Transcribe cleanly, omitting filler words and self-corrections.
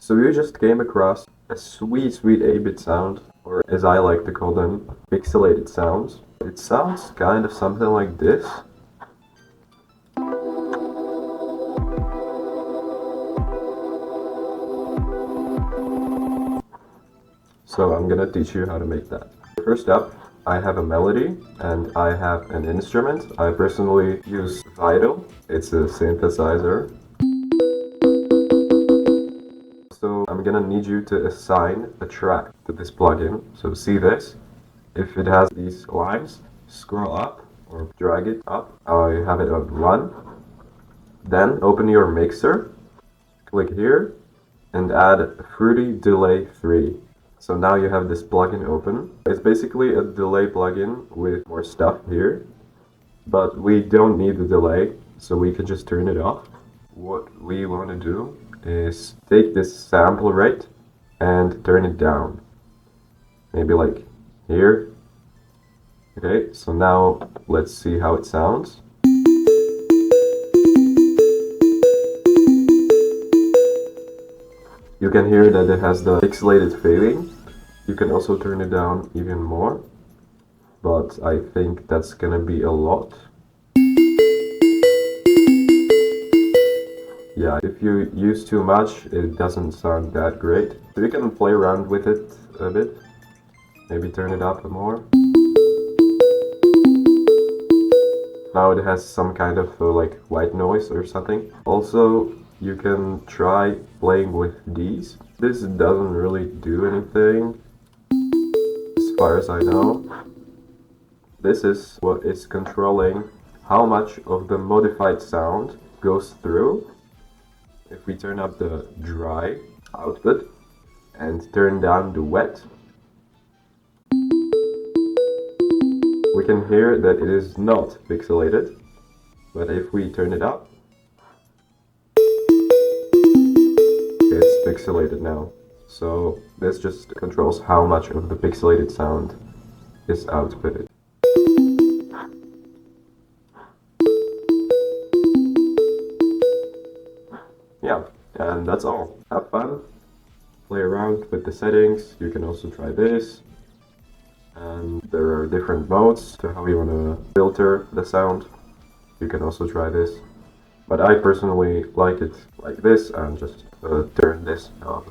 So you just came across a sweet 8-bit sound, or as I like to call them, pixelated sounds. It sounds kind of something like this. So I'm gonna teach you how to make that. First up, I have a melody and I have an instrument. I personally use Vital. It's a synthesizer. So I'm gonna need you to assign a track to this plugin. So see this? If it has these lines, scroll up or drag it up. I have it on 1. Then open your mixer, click here, and add Fruity Delay 3. So now you have this plugin open. It's basically a delay plugin with more stuff here, but we don't need the delay, so we can just turn it off. What we want to do is take this sample rate and turn it down. Maybe like here. Okay, so now let's see how it sounds. You can hear that it has the pixelated fading. You can also turn it down even more, but I think that's gonna be a lot. Yeah, if you use too much, it doesn't sound that great. So you can play around with it a bit. Maybe turn it up more. Now it has some kind of like white noise or something. Also, you can try playing with these. This doesn't really do anything, as far as I know. This is what is controlling how much of the modified sound goes through. If we turn up the dry output and turn down the wet, we can hear that it is not pixelated. But if we turn it up, it's pixelated now. So this just controls how much of the pixelated sound is outputted. Yeah, and that's all. Have fun, play around with the settings. You can also try this. And there are different modes to how you want to filter the sound. You can also try this. But I personally like it like this and just turn this off.